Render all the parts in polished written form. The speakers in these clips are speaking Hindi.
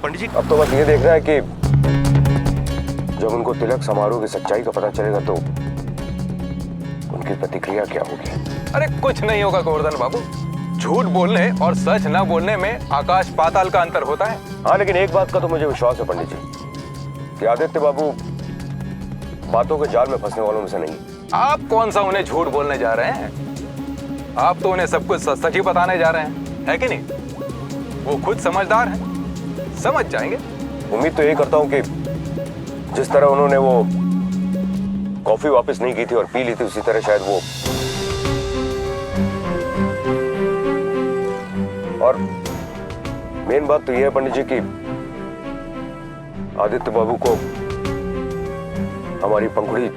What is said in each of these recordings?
पंडित जी अब तो बस ये देखना है कि जब उनको तिलक समारोह की सच्चाई का पता चलेगा तो उनकी प्रतिक्रिया क्या होगी। अरे कुछ नहीं होगा गोवर्धन बाबू, झूठ बोलने और सच न बोलने में आकाश पाताल का अंतर होता है। हाँ, लेकिन एक बात का तो मुझे विश्वास है पंडित जी कि आदित्य बाबू बातों के जाल में फंसने वालों में से नहीं। आप कौन सा उन्हें झूठ बोलने जा रहे हैं? आप तो उन्हें सब कुछ सच सच ही बताने जा रहे हैं, है कि नहीं? वो खुद समझदार हैं, समझ जाएंगे। उम्मीद तो ये करता हूँ कि जिस तरह उन्होंने वो कॉफी वापस नहीं की थी और पी ली थी, उसी तरह शायद वो। और मेन बात तो यह है पंडित जी कि आदित्य बाबू को हमारी पंखुड़ी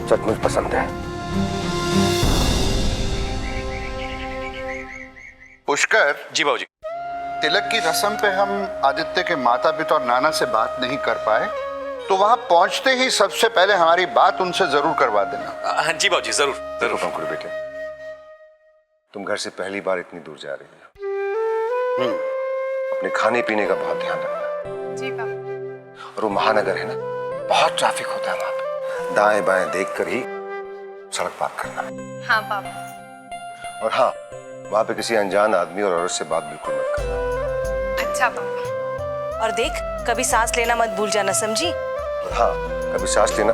सचमुच पसंद है। पुष्कर जी बाबूजी। तिलक की रस्म पे हम आदित्य के माता पिता और नाना से बात नहीं कर पाए, तो वहां पहुंचते ही सबसे पहले हमारी बात उनसे जरूर करवा देना। हाँ जी बाबूजी, जरूर जरूर। पंखुड़ी बेटे, तुम घर से पहली बार इतनी दूर जा रही हो, अपने खाने पीने का बहुत ध्यान रखना। जी पापा। और वो महानगर है ना, बहुत ट्रैफिक होता है वहां पे, दाएं बाएं देखकर ही सड़क पार करना। हाँ पापा। और हाँ, वहां पे किसी अनजान आदमी और औरत से बात बिल्कुल मत करना। अच्छा पापा। और देख, कभी सांस लेना मत भूल जाना, समझी? और हाँ, कभी सांस लेना।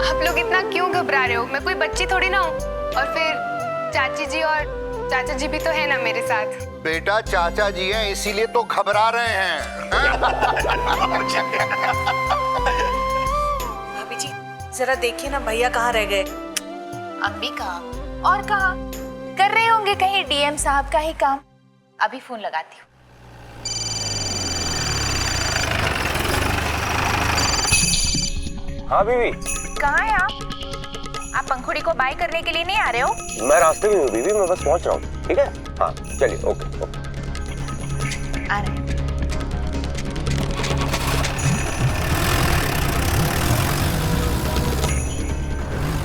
आप लोग इतना क्यों घबरा रहे हो? मैं कोई बच्ची थोड़ी ना हूँ। और फिर चाची जी और चाचा जी भी तो है ना मेरे साथ। बेटा चाचा जी हैं, इसीलिए तो घबरा रहे हैं। भाभी जी, जरा देखिए ना, भैया कहाँ रह गए? अम्मी कहाँ और कहाँ, कर रहे होंगे कहीं डीएम साहब का ही काम। अभी फोन लगाती हूँ। हाँ बीवी। कहाँ है आप पंखुड़ी को बाय करने के लिए नहीं आ रहे हो? मैं रास्ते में हूँ बीवी, मैं बस पहुंच रहा हूँ। ठीक है, हाँ चलिए, ओके ओके। आ रहे हैं।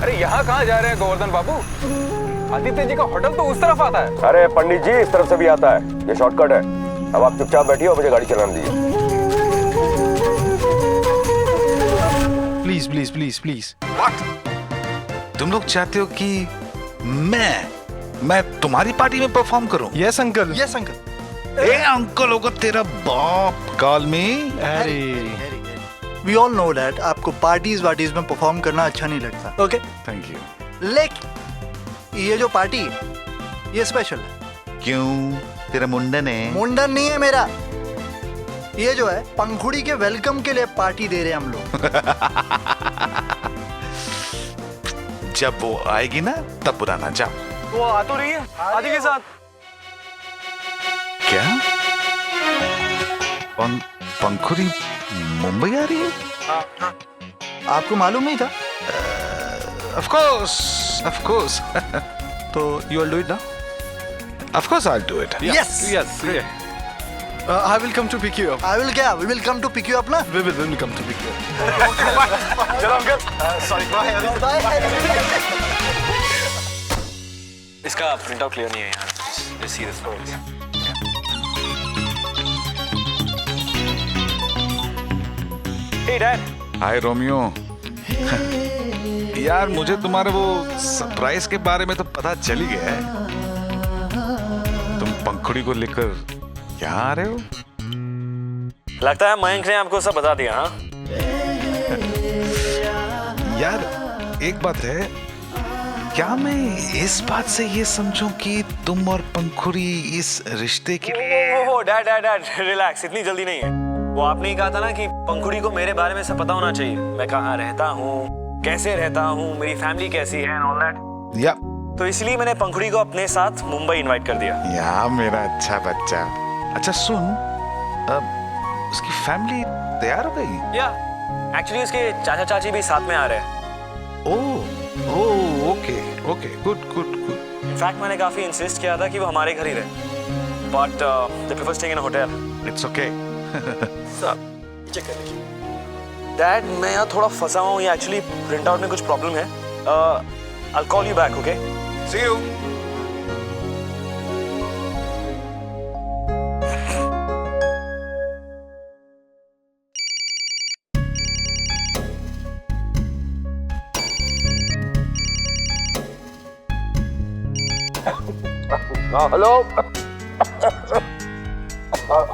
अरे यहाँ कहाँ जा रहे हैं गोवर्धन बाबू? आदित्य जी का होटल तो उस तरफ आता है। अरे पंडित जी, इस तरफ से भी आता है, ये शॉर्टकट है। अब आप चुपचाप बैठिए और मुझे गाड़ी चलाने दीजिए। Please please please please. What? तुम लोग चाहते हो कि मैं तुम्हारी पार्टी में परफॉर्म करूं? Yes uncle. Yes uncle. ए अंकल होगा तेरा बाप काल में। अरे We all know that आपको पार्टीज वार्टीज में परफॉर्म करना अच्छा नहीं लगता, ओके? Thank you. लेकिन ये जो पार्टी है, ये स्पेशल है। क्यों? तेरा मुंडन है? मुंडन नहीं है मेरा, ये जो है पंखुड़ी के वेलकम के लिए पार्टी दे रहे हैं हम लोग। जब वो आएगी ना तब बुलाना। जाओ। वो आ तो रही है आदि के साथ। क्या? पंखुड़ी मुंबई आ रही है? आपको मालूम नहीं था? Of course, of course. तो you will do it now? Of course I'll do it. Yes. Yes. I will come to pick you up. I will क्या? We will come to pick you up ना? We will come to pick you up. चलो अंकल। सॉरी। इसका प्रिंट आउट क्लियर नहीं है यार। See this please. Hey dad. Hi Romeo. यार मुझे तुम्हारे वो सरप्राइज के बारे में तो पता चल ही गया है। तुम पंखुड़ी को लेकर यहाँ आ रहे हो? लगता है मयंक ने आपको सब बता दिया। हाँ यार एक बात है, क्या मैं इस बात से ये समझूं कि तुम और पंखुड़ी इस रिश्ते के लिए? ओह डैड डैड डैड रिलैक्स, इतनी जल्दी नहीं है। वो आपने ही कहा था ना कि पंखुड़ी को मेरे बारे में सब पता होना चाहिए। मैं कहाँ रहता हूँ, कैसे रहता हूँ, मेरी फैमिली कैसी है एंड ऑल दैट। या तो इसलिए मैंने पंखुड़ी को अपने साथ मुंबई इनवाइट कर दिया। या मेरा अच्छा बच्चा। अच्छा सुन, अब उसकी फैमिली तैयार हो गई? या एक्चुअली उसके चाचा चाची भी साथ में आ रहे हैं। Oh okay okay, good good good. In fact मैंने काफी इंसिस्ट किया था कि वो हमारे घर ही रहे, but they prefer staying in a hotel. It's okay. Check कर लीजिए। डैड मैं यहाँ थोड़ा फंसा हुआ हूँ, ये एक्चुअली प्रिंट आउट में कुछ प्रॉब्लम है। I'll call you back, okay? See you. Hello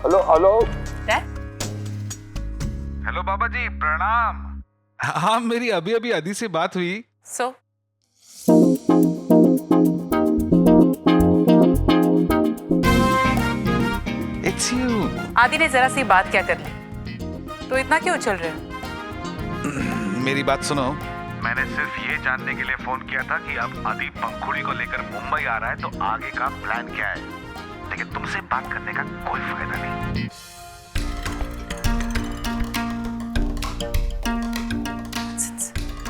hello hello hello बाबा जी, प्रणाम। हाँ, मेरी अभी अभी आदि से बात हुई। So it's you. आदि ने जरा सी बात क्या कर ली, तो इतना क्यों उछल रहे हो? मेरी बात सुनो। मैंने सिर्फ ये जानने के लिए फोन किया था कि अब आदि पंखुड़ी को लेकर मुंबई आ रहा है तो आगे का प्लान क्या है, लेकिन तुमसे बात करने का कोई फायदा नहीं।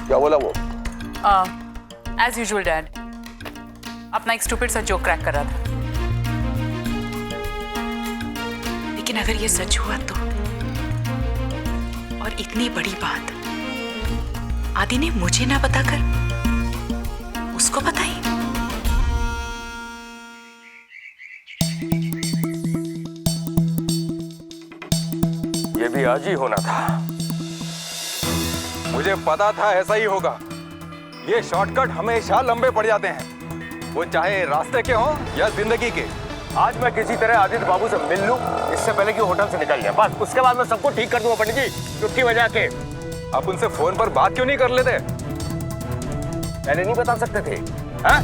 क्या बोला वो? एज यूजुअल डैड अपना एक स्टूपिड सा जोक क्रैक कर रहा था। लेकिन अगर ये सच हुआ तो, और इतनी बड़ी बात आदि ने मुझे ना बताकर उसको बताई। ये भी आज ही होना था। मुझे पता था ऐसा ही होगा। ये शॉर्टकट हमेशा लंबे पड़ जाते हैं, वो चाहे रास्ते के हों या जिंदगी के। आज मैं किसी तरह आदित्य बाबू से मिल लूं, इससे पहले कि होटल से निकल जाए, बस उसके बाद मैं सबको ठीक कर दूंगा पंडित जी, चुटकी बजा के। आप उनसे फोन पर बात क्यों नहीं कर लेते? पहले नहीं बता सकते थे? हाँ?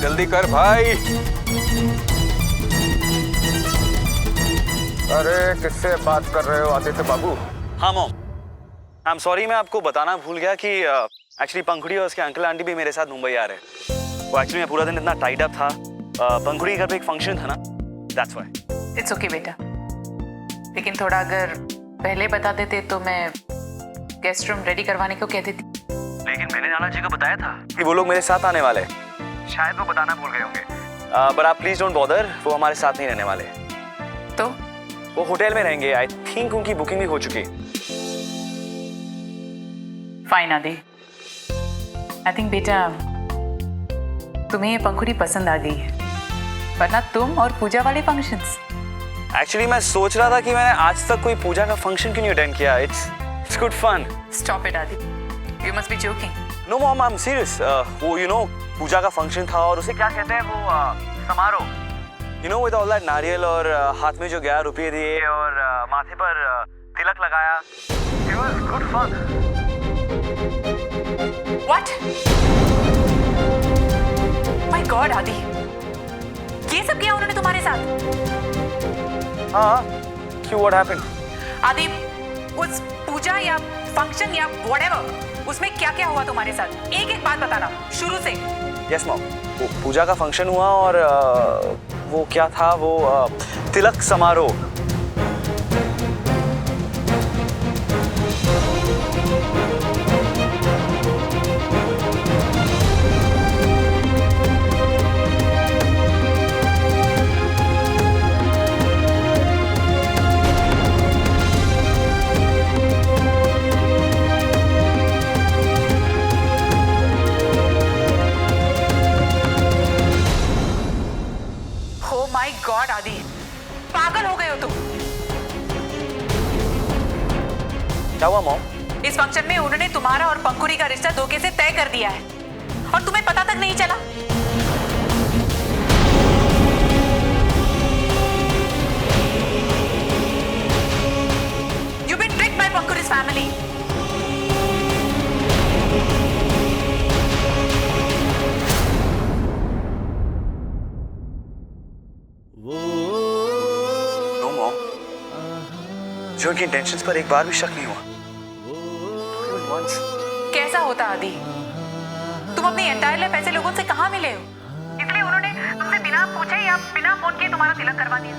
जल्दी कर भाई। अरे किससे बात कर रहे हो आदित्य बाबू? हाँ मॉम, आई एम सॉरी, मैं आपको बताना भूल गया कि एक्चुअली पंखुड़ी और उसके अंकल आंटी भी मेरे साथ मुंबई आ रहे हैं। वो एक्चुअली मैं पूरा दिन इतना टाइड अप था, पंखुड़ी घर पे एक फंक्शन था ना, दैट्स व्हाई। इट्स ओके बेटा, लेकिन थोड़ा अगर पहले बता देते तो मैं गेस्ट रूम रेडी करवाने को कह देती। लेकिन मैंने नाना जी को बताया था कि वो लोग मेरे साथ आने वाले हैं। शायद वो बताना भूल गए होंगे। पर आप प्लीज डोंट बॉदर, वो हमारे साथ नहीं रहने वाले। तो वो होटल में रहेंगे। आई थिंक उनकी बुकिंग भी हो चुकी है। फाइन आदि, आई थिंक बेटा तुम्हें ये पंखुड़ी पसंद आ गई है, वरना तुम और पूजा वाले फंक्शंस। एक्चुअली मैं सोच रहा था कि मैंने आज तक कोई पूजा का फंक्शन क्यों नहीं अटेंड किया। It's good fun. Stop it Adi, you must be joking. No mom, I am serious. वो यू नो पूजा का फंक्शन था और उसे क्या कहते हैं वो समारोह, you know with all that नारियल और हाथ में जो 11 रुपये दिए और माथे पर तिलक लगाया। It was good fun. What? My God Aadi, ये सब किया उन्होंने तुम्हारे साथ? हाँ, क्यों, व्हाट हैपेंड? आदि, उस पूजा या फंक्शन या व्हाटएवर, उसमें क्या क्या हुआ तुम्हारे साथ? एक एक बात बताना शुरू से। यस मॉम, वो पूजा का फंक्शन हुआ और वो क्या था, वो तिलक समारोह। माय गॉड आदि, पागल हो गए हो तुम। क्या हुआ मॉम? इस फंक्शन में उन्होंने तुम्हारा और पंखुड़ी का रिश्ता धोखे से तय कर दिया है और तुम्हें पता तक नहीं चला। You've been tricked by Pankuri's family. No mom, जो उनकी इंटेंशंस पर एक बार भी शक नहीं हुआ। कैसा होता आदि? तुम अपनी एंटायर लाइफ ऐसे लोगों से कहाँ मिले हो? इसलिए उन्होंने तुमसे बिना पूछे या बिना फोन के तुम्हारा तिलक करवा दिया।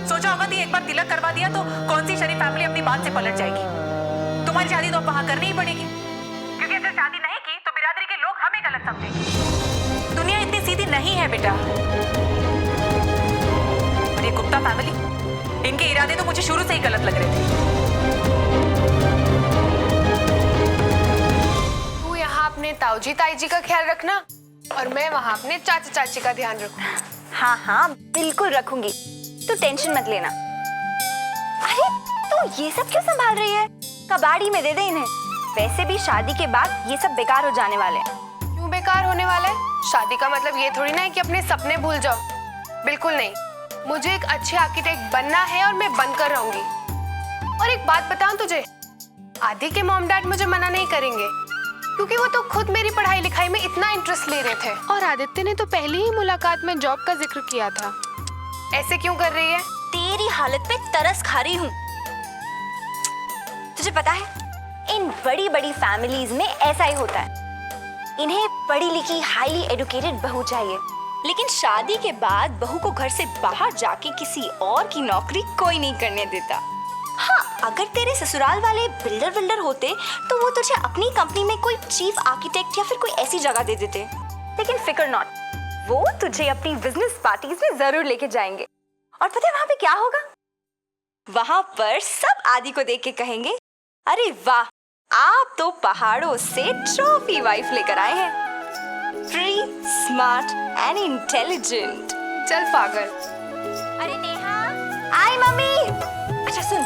सोचो अगर ये एक बार तिलक करवा दिया तो कौन सी शरीफ फैमिली अपनी बात से पलट जाएगी? तुम्हारी शादी तो अब वहां करनी ही पड़ेगी, क्योंकि अगर शादी नहीं की तो बिरादरी के लोग हमें गलत समझेंगे। दुनिया इतनी सीधी नहीं है बेटा। और ये गुप्ता फैमिली, इनके इरादे तो मुझे शुरू से ही गलत लग रहे थे। ताऊजी ताई जी का ख्याल रखना और मैं वहाँ अपने चाचा चाची का ध्यान रखूँ। हाँ हाँ बिल्कुल रखूंगी, तू टेंशन मत लेना। अरे तू ये सब क्यों संभाल रही है? कबाड़ी में दे दे इन्हें। वैसे भी शादी के बाद ये सब बेकार हो जाने वाले हैं। क्यों बेकार होने वाला है? शादी का मतलब ये थोड़ी ना है कि अपने सपने भूल जाओ। बिल्कुल नहीं, मुझे एक अच्छे आर्किटेक्ट बनना है और मैं बनकर रहूंगी। और एक बात बताऊं तुझे, आदि के मॉम डैड मुझे मना नहीं करेंगे क्योंकि वो तो खुद मेरी पढ़ाई लिखाई में इतना इंटरेस्ट ले रहे थे। और आदित्य ने तो पहली ही मुलाकात में जॉब का जिक्र किया था। ऐसे क्यों कर रही है? तेरी हालत पे तरस खा रही हूँ। तुझे पता है इन बड़ी बड़ी फैमिलीज में ऐसा ही होता है। इन्हें पढ़ी लिखी हाईली एजुकेटेड बहू चाहिए, लेकिन शादी के बाद बहू को घर से बाहर जाके किसी और की नौकरी कोई नहीं करने देता। हाँ, अगर तेरे ससुराल वाले बिल्डर होते तो वो तुझे अपनी कंपनी में कोई चीफ आर्किटेक्ट या फिर कोई ऐसी जगह दे देते। लेकिन फिकर नॉट, वो तुझे अपनी बिजनेस पार्टीज में जरूर लेके जाएंगे। और पता है वहां पे क्या होगा? वहां पर सब आदि को देख के कहेंगे, अरे वाह, आप तो पहाड़ों से ट्रॉफी वाइफ लेकर आए हैं। Free, smart and intelligent. चल पागल। अरे नेहा, आई मम्मी। अच्छा सुन,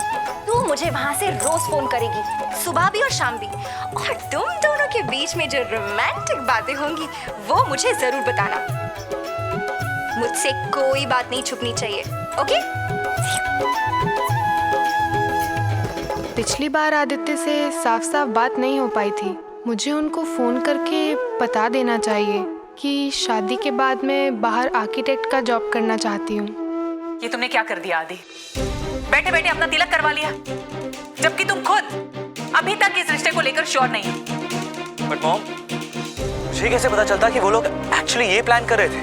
तू मुझे वहां से रोज फोन करेगी, सुबह भी और शाम भी। और तुम दोनों के बीच में जो रोमांटिक बातें होंगी वो मुझे जरूर बताना। मुझसे कोई बात नहीं छुपनी चाहिए, ओके? पिछली बार आदित्य से साफ साफ बात नहीं हो पाई थी। मुझे उनको फोन करके बता देना चाहिए कि शादी के बाद मैं बाहर आर्किटेक्ट का जॉब करना चाहती हूँ। ये तुमने क्या कर दिया आदि? बैठे बैठे अपना तिलक करवा लिया, जबकि तुम खुद अभी तक इस रिश्ते को लेकर श्योर नहीं हो। बट मॉम, मुझे कैसे पता चलता कि वो लोग एक्चुअली ये प्लान कर रहे थे?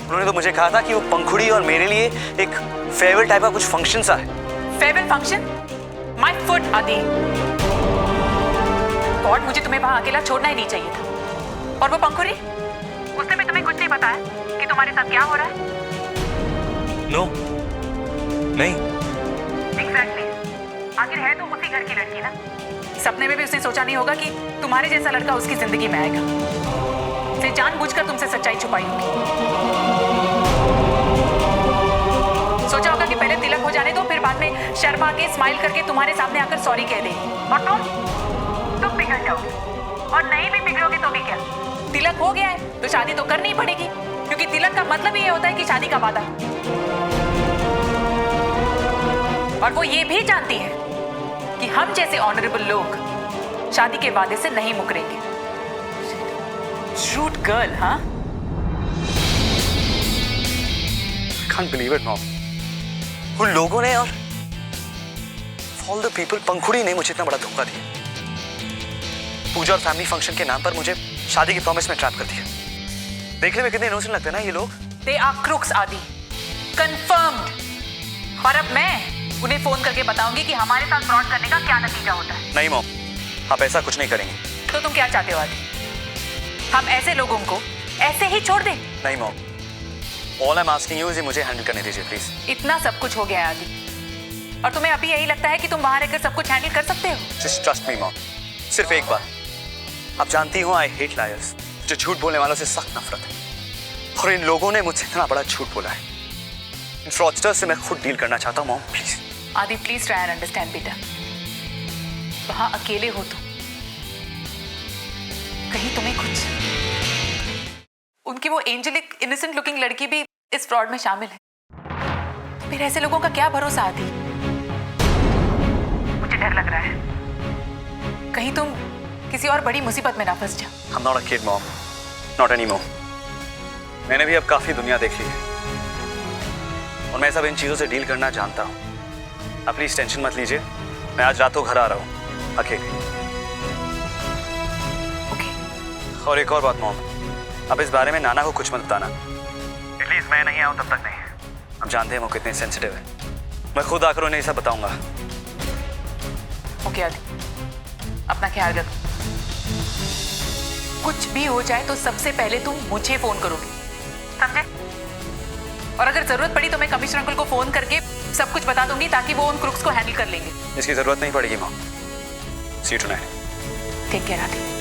उन्होंने तो मुझे कहा था कि वो पंखुड़ी और मेरे लिए एक फेयरवेल टाइप का कुछ फंक्शन सा है। Farewell function? माय फुट आदि। गॉड, मुझे तुम्हें वहां अकेला छोड़ना ही नहीं चाहिए था। और वो पंखुड़ी, उसने भी तुम्हें कुछ नहीं बताया कि तुम्हारे साथ क्या हो रहा है? नो, नहीं। एग्जैक्टली। आखिर है तो उसी घर की लड़की ना। सपने में भी उसने सोचा नहीं होगा कि तुम्हारे जैसा लड़का उसकी जिंदगी में आएगा। से जानबूझकर तुमसे सच्चाई छुपाई होगी। सोचा होगा कि पहले तिलक हो जाने दो, फिर बाद में शर्मा के स्माइल करके तुम्हारे सामने आकर सॉरी कह देगी। और तुम बिगड़ जाओगे। और नहीं भी बिगड़ोगे तो भी क्या, तिलक हो गया है तो शादी तो करनी ही पड़ेगी, क्योंकि तिलक का मतलब ही ये होता है कि शादी का वादा। और वो ये भी जानती है कि हम जैसे ऑनरेबल लोग शादी के वादे से नहीं मुकरेंगे। Rude girl, हाँ? Can't believe it, mom. उन लोगों ने और all the people, पंखुड़ी ने मुझे इतना बड़ा धोखा दिया। पूजा और फैमिली फंक्शन के नाम पर मुझे शादी के प्रॉमिस में ट्रैप कर दिया। देखने में कितने इनोसेंट लगते हैं ना ये लोग। They are crooks, आदि। Confirmed. और अब मैं उन्हें फोन करके बताऊंगी कि हमारे साथ फ्रॉड करने का क्या नतीजा होता है। नहीं मॉम, आप ऐसा कुछ नहीं करेंगे। तो तुम क्या चाहते हो आदि? हम ऐसे लोगों को ऐसे ही छोड़ दें? नहीं mom, all I am asking you is मुझे हैंडल करने दीजिए प्लीज। इतना सब कुछ हो गया है आदि, और तुम्हें अभी यही लगता है कि तुम वहां रहकर सब कुछ हैंडल कर सकते हो? जस्ट ट्रस्ट मी मॉम, सिर्फ एक बार। आप जानती हो आई हेट लायर्स, जो झूठ बोलने वालों से सख्त नफरत है। और इन लोगों ने मुझसे इतना बड़ा झूठ बोला है। इन फ्रॉडस्टर्स से मैं खुद डील करना चाहता हूँ मॉम, प्लीज। आदि प्लीज ट्राई एंड अंडरस्टैंड बेटा। वहां अकेले हो तो कहीं तुम्हें कुछ, उनकी वो एंजेलिक इनोसेंट लुकिंग लड़की भी इस फ्रॉड में शामिल है, तो फिर ऐसे लोगों का क्या भरोसा आदि? मुझे डर लग रहा है कहीं तुम किसी और बड़ी मुसीबत में ना फंस जाओ। I'm not a kid mom, not anymore. मैंने भी अब काफी दुनिया देख ली है और मैं सब इन चीजों से डील करना जानता हूँ। आप प्लीज टेंशन मत लीजिए, मैं आज रातों घर आ रहा हूँ अकेले। और एक और बात मॉम, अब इस बारे में नाना को कुछ मत बताना। एटलीस्ट मैं नहीं आऊँ तब तक नहीं। आप जानते हैं वो कितने सेंसिटिव है। मैं खुद आकर उन्हें ये सब बताऊंगा। ओके आदि, अपना ख्याल रखो। कुछ भी हो जाए तो सबसे पहले तुम मुझे फोन करोगे, समझे? और अगर जरूरत पड़ी तो मैं कमिश्नर अंकल को फोन करके सब कुछ बता दूंगी, ताकि वो उन क्रुक्स को हैंडल कर लेंगे। इसकी जरूरत नहीं पड़ेगी mom. See you tonight. Take care Aadi.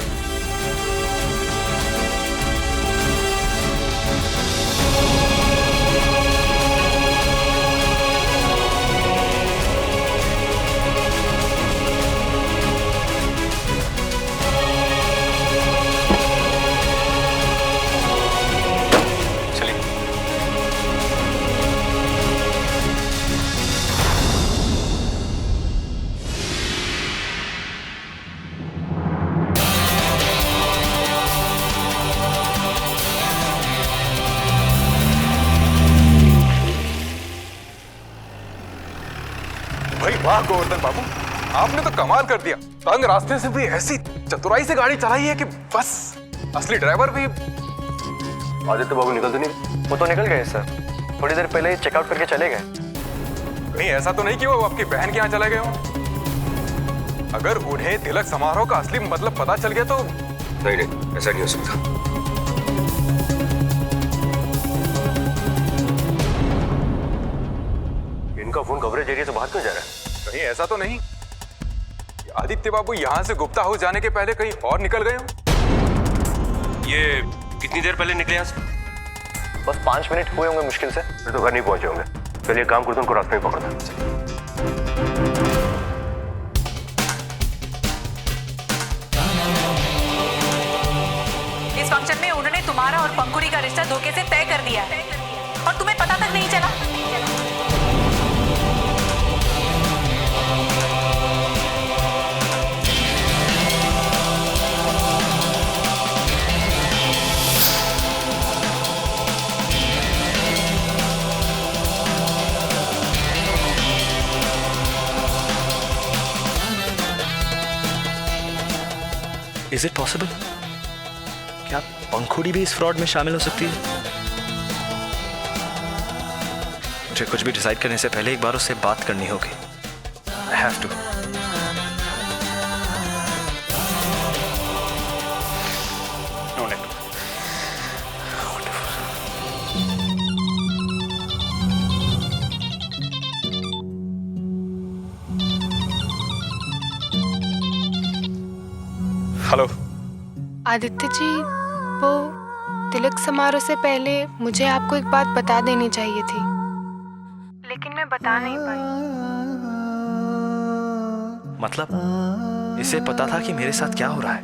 भाई वाह गोवर्धन बाबू, आपने तो कमाल कर दिया। तंग रास्ते से भी ऐसी चतुराई से गाड़ी चलाई है कि बस असली ड्राइवर भी। आदित्य बाबू निकल तो नहीं? वो तो निकल गए सर, थोड़ी देर पहले ही चेकआउट करके चले गए। नहीं, ऐसा तो नहीं कि वो आपकी बहन के यहाँ चले गए हो। अगर उन्हें तिलक समारोह का असली मतलब पता चल गया तो। नहीं नहीं, ऐसा नहीं हो सकता। इनका फोन कवरेज एरिया से बाहर क्यों जा रहा है? कहीं ऐसा तो नहीं आदित्य बाबू यहाँ से गुप्ता हाउस जाने के पहले कहीं और निकल गए हो? ये कितनी देर पहले निकले यहाँ से? बस 5 मिनट हुए होंगे मुश्किल से। फिर तो घर नहीं पहुंचे होंगे। चलिए काम करते उनको रास्ते में पकड़ना। इस फंक्शन में उन्होंने तुम्हारा और पंकुरी का रिश्ता धोखे से तय कर दिया है और तुम्हें पता तक नहीं चला। Is it possible? क्या पंखुड़ी भी इस फ्रॉड में शामिल हो सकती है? मुझे कुछ भी डिसाइड करने से पहले एक बार उससे बात करनी होगी। I have to. Hello Aditya ji, वो तिलक समारोह से पहले मुझे आपको एक बात बता देनी चाहिए थी, लेकिन मैं बता नहीं पाई। मतलब इसे पता था कि मेरे साथ क्या हो रहा है?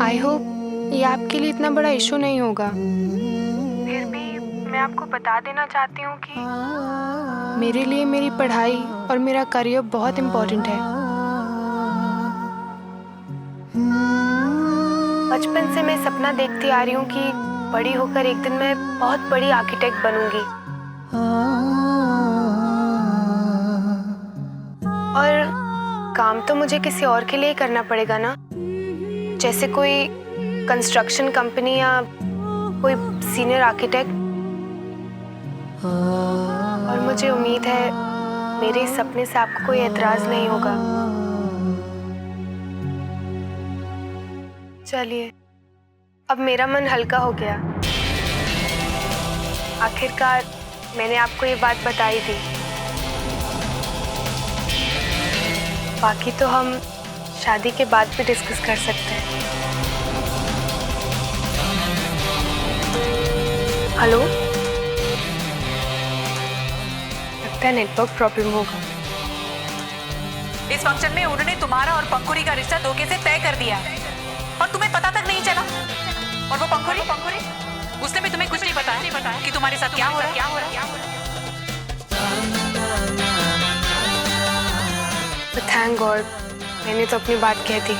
आई होप ये आपके लिए इतना बड़ा इशू नहीं होगा। फिर भी मैं आपको बता देना चाहती हूँ कि मेरे लिए मेरी पढ़ाई और मेरा करियर बहुत इम्पोर्टेंट है। बचपन से मैं सपना देखती आ रही हूँ कि बड़ी होकर एक दिन मैं बहुत बड़ी आर्किटेक्ट बनूंगी। और काम तो मुझे किसी और के लिए करना पड़ेगा ना, जैसे कोई कंस्ट्रक्शन कंपनी या कोई सीनियर आर्किटेक्ट। और मुझे उम्मीद है मेरे इस सपने से आपको कोई एतराज नहीं होगा। चलिए, अब मेरा मन हल्का हो गया। आखिरकार मैंने आपको ये बात बताई थी। बाकी तो हम शादी के बाद भी डिस्कस कर सकते हैं। हेलो, लगता है नेटवर्क प्रॉब्लम होगा। इस फंक्शन में उन्होंने तुम्हारा और पंकुरी का रिश्ता धोखे से तय कर दिया है और तुम्हें पता तक नहीं चला। और वो पंकुरी उसने भी तुम्हें कुछ नहीं बताया कि तुम्हारे साथ क्या हो रहा है। थैंक गॉड, मैंने तो अपनी बात कह दी।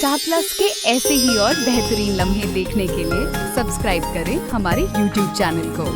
स्टार प्लस के ऐसे ही और बेहतरीन लम्हे देखने के लिए सब्सक्राइब करें हमारे YouTube चैनल को।